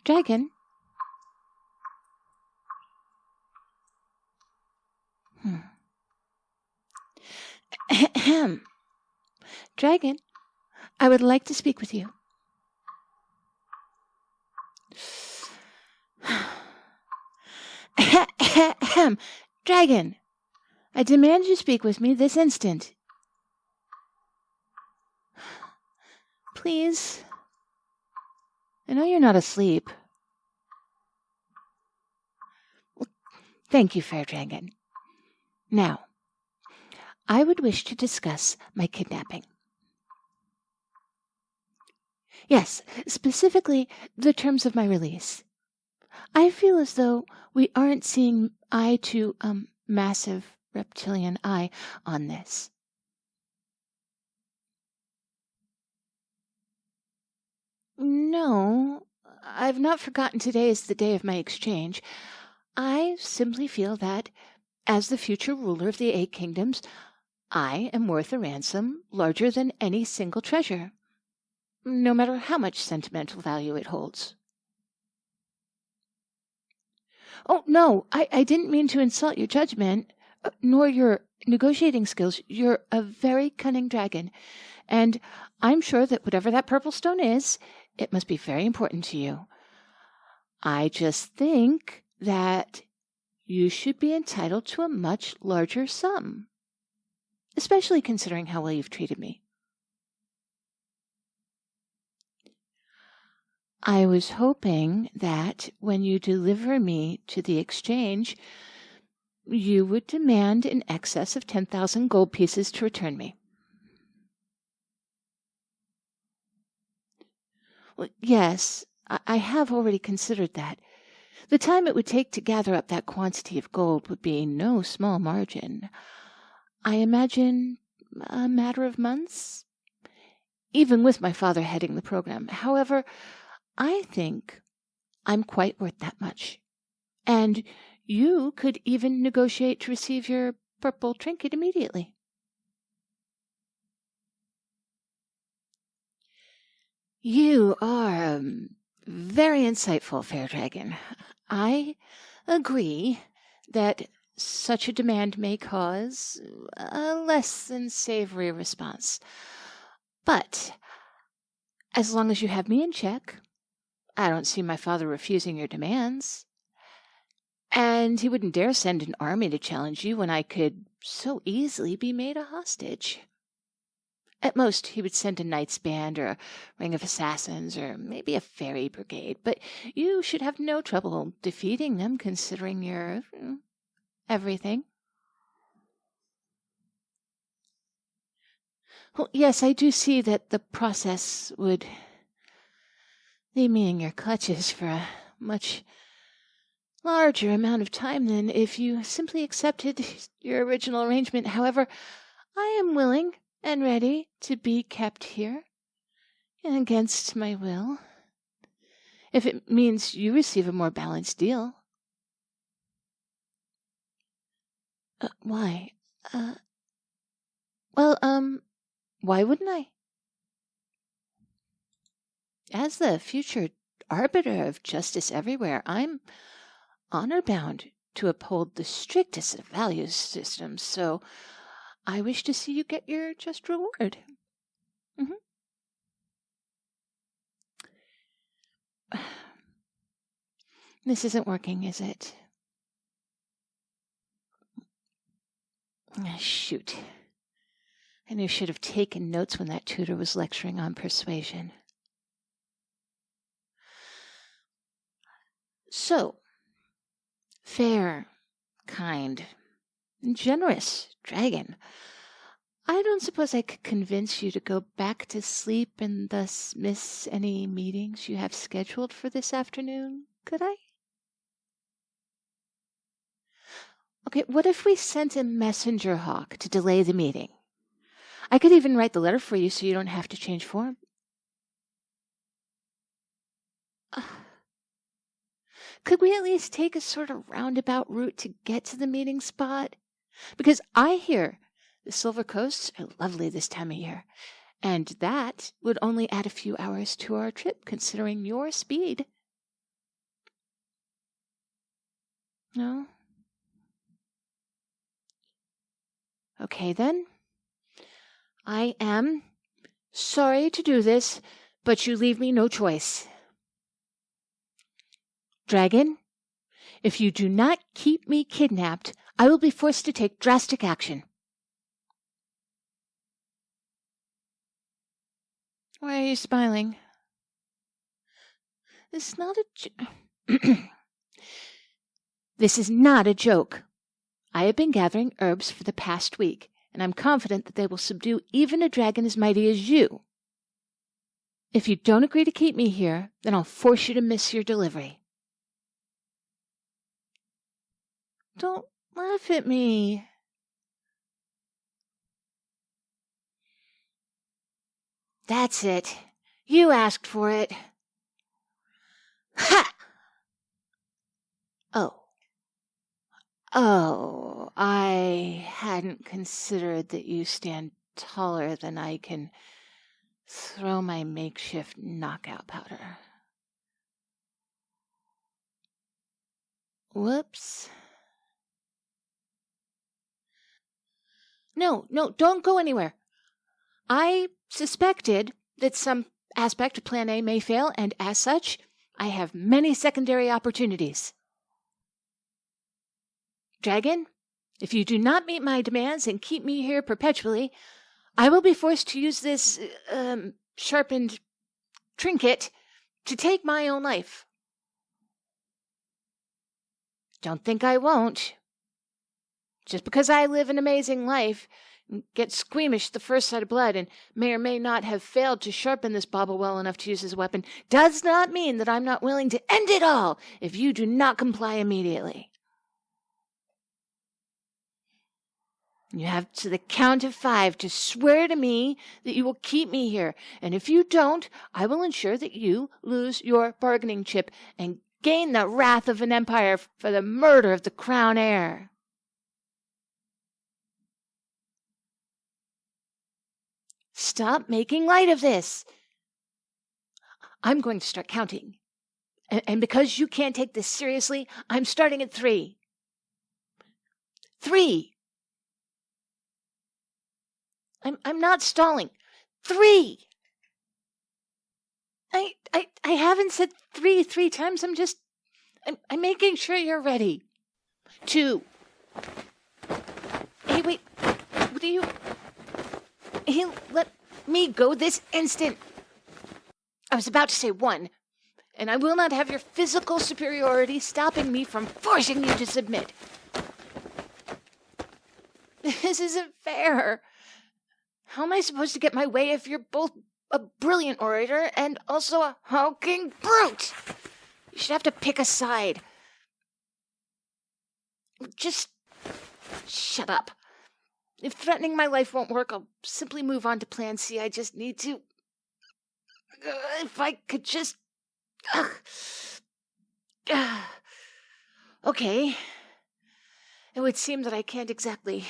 Dragon? Dragon, I would like to speak with you. Dragon, I demand you speak with me this instant. Please. I know you're not asleep. Thank you, fair dragon. Now, I would wish to discuss my kidnapping. Yes, specifically the terms of my release. I feel as though we aren't seeing eye to massive reptilian eye on this. No, I've not forgotten today is the day of my exchange. I simply feel that, as the future ruler of the 8 kingdoms, I am worth a ransom larger than any single treasure, no matter how much sentimental value it holds. Oh, no, I didn't mean to insult your judgment, nor your negotiating skills. You're a very cunning dragon, and I'm sure that whatever that purple stone is, it must be very important to you. I just think that you should be entitled to a much larger sum, especially considering how well you've treated me. I was hoping that when you deliver me to the exchange, you would demand in excess of 10,000 gold pieces to return me. Well, yes, I have already considered that. The time it would take to gather up that quantity of gold would be no small margin. I imagine a matter of months, even with my father heading the program. However, I think I'm quite worth that much, and you could even negotiate to receive your purple trinket immediately. You are very insightful, fair dragon. I agree that such a demand may cause a less than savory response. But as long as you have me in check, I don't see my father refusing your demands. And he wouldn't dare send an army to challenge you when I could so easily be made a hostage. At most, he would send a knight's band or a ring of assassins or maybe a fairy brigade, but you should have no trouble defeating them considering your everything. Well, yes, I do see that the process would leave me in your clutches for a much larger amount of time than if you simply accepted your original arrangement. However, I am willing and ready to be kept here against my will, if it means you receive a more balanced deal. Why? Why wouldn't I? As the future arbiter of justice everywhere, I'm honor-bound to uphold the strictest of value systems, so I wish to see you get your just reward. This isn't working, is it? Shoot. I knew I should have taken notes when that tutor was lecturing on persuasion. So, fair, kind, generous dragon, I don't suppose I could convince you to go back to sleep and thus miss any meetings you have scheduled for this afternoon, could I? Okay, what if we sent a messenger hawk to delay the meeting? I could even write the letter for you so you don't have to change form. Could we at least take a sort of roundabout route to get to the meeting spot? Because I hear the Silver Coasts are lovely this time of year, And that would only add a few hours to our trip, considering your speed. No? Okay, then. I am sorry to do this, but you leave me no choice. Dragon, if you do not keep me kidnapped, I will be forced to take drastic action. Why are you smiling? This is not This is not a joke. I have been gathering herbs for the past week, and I'm confident that they will subdue even a dragon as mighty as you. If you don't agree to keep me here, then I'll force you to miss your delivery. Don't laugh at me. That's it. You asked for it. Ha! Oh, I hadn't considered that you stand taller than I can throw my makeshift knockout powder. Whoops. No, don't go anywhere. I suspected that some aspect of Plan A may fail, and as such, I have many secondary opportunities. Dragon, if you do not meet my demands and keep me here perpetually, I will be forced to use this, sharpened trinket to take my own life. Don't think I won't. Just because I live an amazing life, get squeamish at the first sight of blood, and may or may not have failed to sharpen this bauble well enough to use as a weapon, does not mean that I'm not willing to end it all if you do not comply immediately. You have to the count of 5 to swear to me that you will keep me here, and if you don't, I will ensure that you lose your bargaining chip and gain the wrath of an empire for the murder of the crown heir. Stop making light of this. I'm going to start counting. And because you can't take this seriously, I'm starting at 3. 3. I'm not stalling. 3. I haven't said 3 times. I'm making sure you're ready. 2. Hey, wait. What do you... Hey, let me go this instant. I was about to say 1, and I will not have your physical superiority stopping me from forcing you to submit. This isn't fair. How am I supposed to get my way if you're both a brilliant orator and also a hulking brute? You should have to pick a side. Just shut up. If threatening my life won't work, I'll simply move on to Plan C. I just need to... if I could just... Okay. It would seem that I can't exactly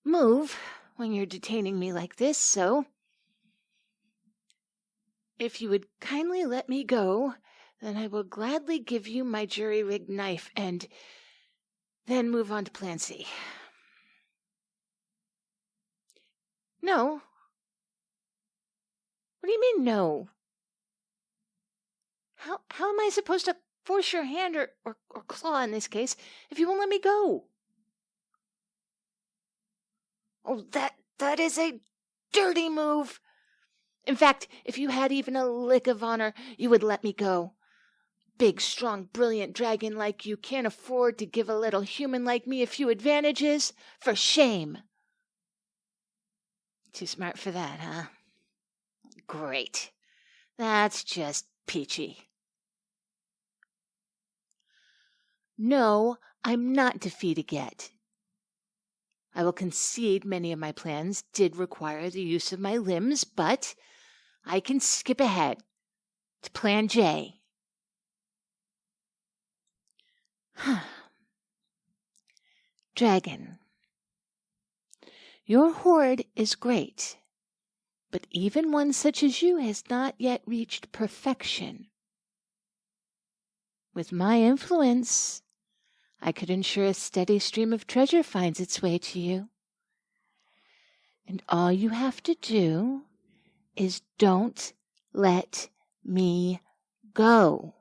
move when you're detaining me like this, so... If you would kindly let me go, then I will gladly give you my jury-rigged knife and then move on to Plan C. No. What do you mean, no? How am I supposed to force your hand or claw in this case if you won't let me go? Oh, that is a dirty move. In fact, if you had even a lick of honor, you would let me go. Big, strong, brilliant dragon like you can't afford to give a little human like me a few advantages? For shame. Too smart for that, huh? Great. That's just peachy. No, I'm not defeated yet. I will concede many of my plans did require the use of my limbs, but I can skip ahead to Plan J. Dragon, your hoard is great, But even one such as you has not yet reached perfection. With my influence, I could ensure a steady stream of treasure finds its way to you. And all you have to do is don't let me go.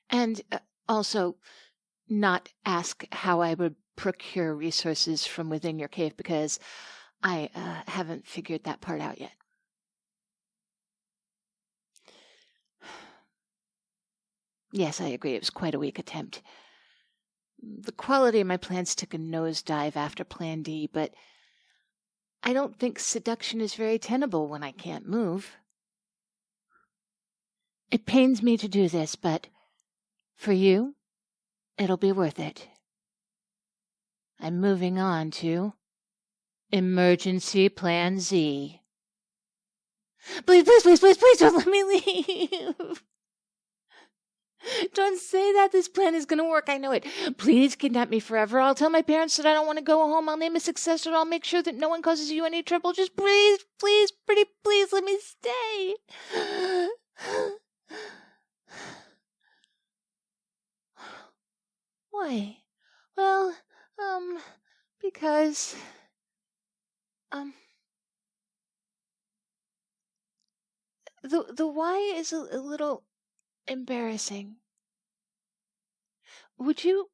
And also not ask how I would procure resources from within your cave, because I haven't figured that part out yet. Yes, I agree. It was quite a weak attempt. The quality of my plans took a nosedive after Plan D, but I don't think seduction is very tenable when I can't move. It pains me to do this, but for you, it'll be worth it. I'm moving on to Emergency Plan Z. Please, please, please, please, please don't let me leave. Don't say that. This plan is going to work. I know it. Please kidnap me forever. I'll tell my parents that I don't want to go home. I'll name a successor. I'll make sure that no one causes you any trouble. Just please, please, pretty please let me stay. Why? Well, because, the why is a little embarrassing. Would you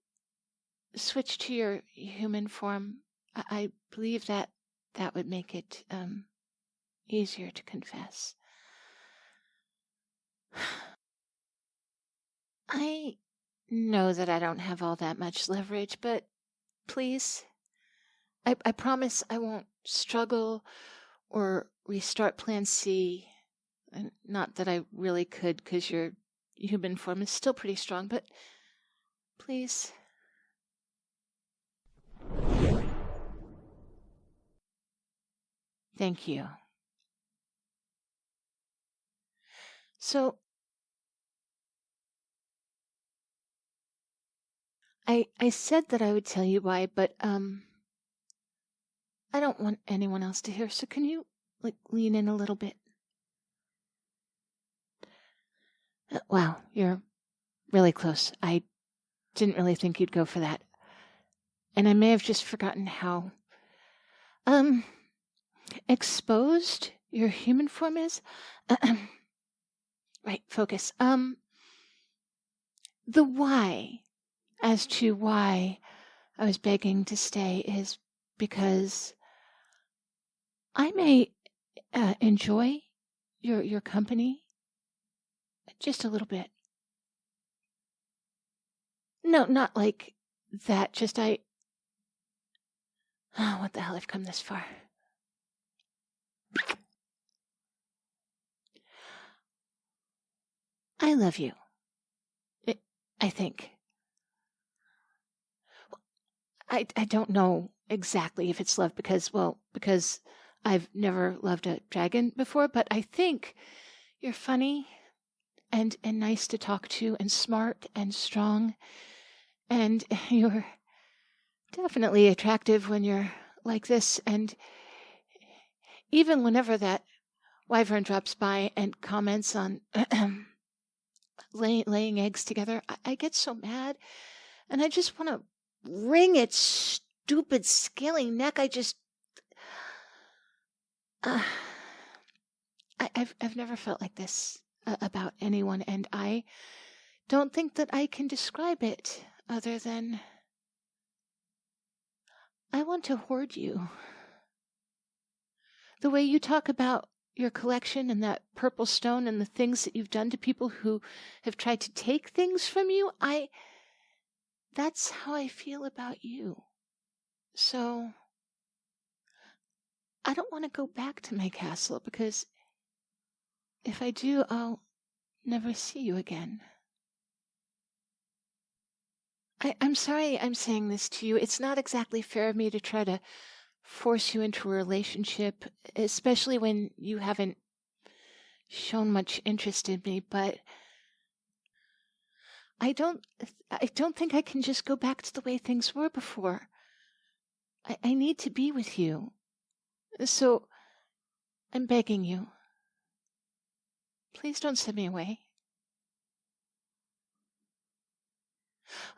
switch to your human form? I believe that would make it, easier to confess. I know that I don't have all that much leverage, but please, I promise I won't struggle or restart Plan C. And not that I really could, because your human form is still pretty strong, but please. Thank you. So, I said that I would tell you why, but, I don't want anyone else to hear, so can you, lean in a little bit? Wow, you're really close. I didn't really think you'd go for that. And I may have just forgotten how, exposed your human form is. Right, focus. The why, as to why I was begging to stay, is because I may enjoy your company just a little bit. No, not like that. Just what the hell? I've come this far. I love you. I think. I don't know exactly if it's love because I've never loved a dragon before, but I think you're funny and nice to talk to and smart and strong, and you're definitely attractive when you're like this, and even whenever that wyvern drops by and comments on laying eggs together, I get so mad, and I just want to wring its stupid scaly neck. I've never felt like this about anyone, and I don't think that I can describe it other than I want to hoard you. The way you talk about your collection and that purple stone and the things that you've done to people who have tried to take things from you, that's how I feel about you. So I don't want to go back to my castle, because if I do, I'll never see you again. I'm sorry I'm saying this to you. It's not exactly fair of me to try to force you into a relationship, especially when you haven't shown much interest in me, but I don't think I can just go back to the way things were before. I need to be with you. So I'm begging you. Please don't send me away.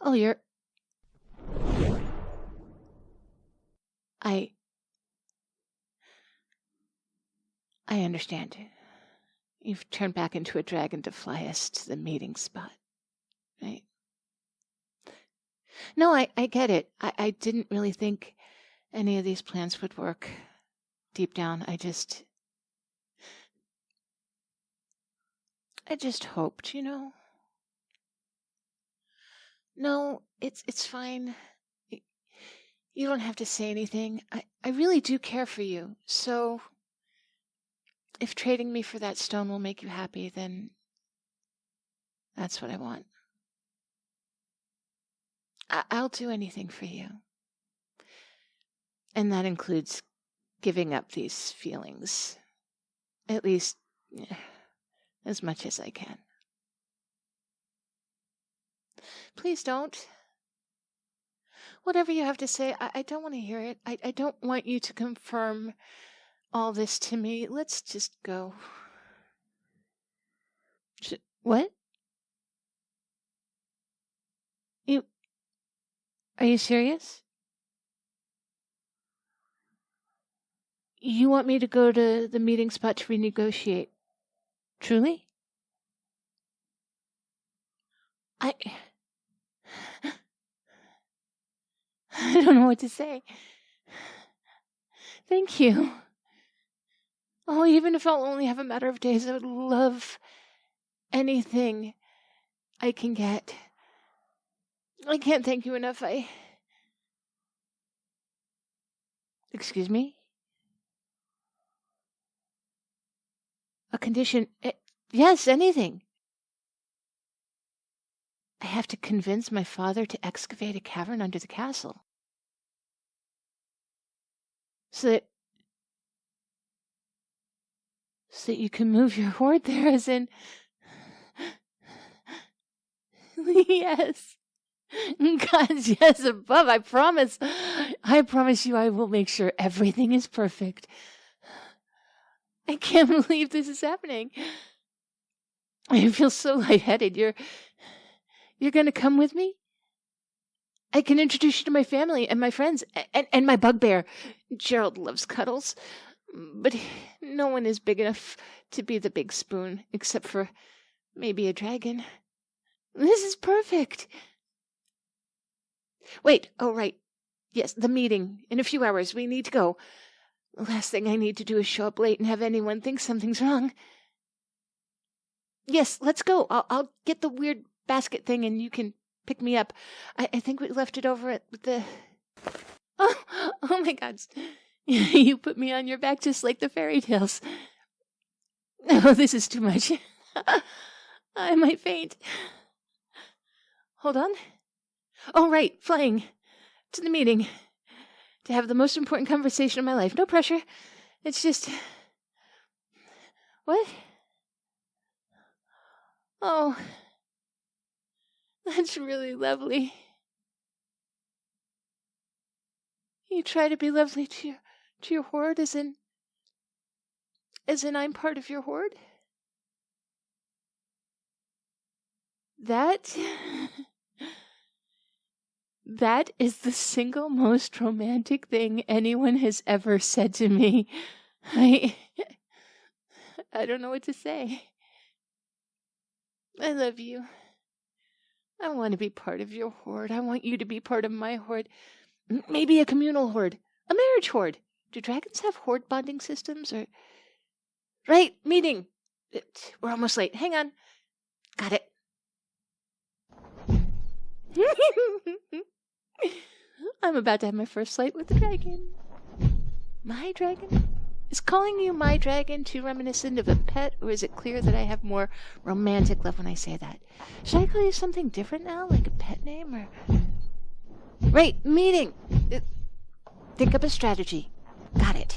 Oh, you're... I understand. You've turned back into a dragon to fly us to the meeting spot, right? No, I get it. I didn't really think any of these plans would work deep down. I just hoped, you know? No, it's fine. You don't have to say anything. I really do care for you, so if trading me for that stone will make you happy, then that's what I want. I'll do anything for you. And that includes giving up these feelings. At least, as much as I can. Please don't. Whatever you have to say, I don't want to hear it. I don't want you to confirm all this to me. Let's just go. What? Are you serious? You want me to go to the meeting spot to renegotiate? Truly? I don't know what to say. Thank you. Oh, even if I'll only have a matter of days, I would love anything I can get. I can't thank you enough. Excuse me? A condition? Yes, anything. I have to convince my father to excavate a cavern under the castle. So that you can move your hoard there, as in... Yes. Gods, yes, above, I promise. I promise you I will make sure everything is perfect. I can't believe this is happening. I feel so lightheaded. You're going to come with me? I can introduce you to my family and my friends and my bugbear. Gerald loves cuddles, but no one is big enough to be the big spoon, except for maybe a dragon. This is perfect. Wait, oh right. Yes, the meeting. In a few hours, we need to go. The last thing I need to do is show up late and have anyone think something's wrong. Yes, let's go. I'll get the weird basket thing and you can pick me up. I think we left it over at the... Oh my God. You put me on your back just like the fairy tales. Oh, this is too much. I might faint. Hold on. Oh, right, flying to the meeting to have the most important conversation of my life. No pressure. It's just... What? Oh, that's really lovely. You try to be lovely to your hoard, as in I'm part of your hoard? That is the single most romantic thing anyone has ever said to me. I don't know what to say. I love you. I want to be part of your hoard. I want you to be part of my hoard. Maybe a communal hoard. A marriage hoard. Do dragons have hoard bonding systems? Or... Right, meeting. We're almost late. Hang on. Got it. I'm about to have my first flight with the dragon. My dragon? Is calling you my dragon too reminiscent of a pet, or is it clear that I have more romantic love when I say that? Should I call you something different now, like a pet name, or... Right, meeting! Think up a strategy. Got it.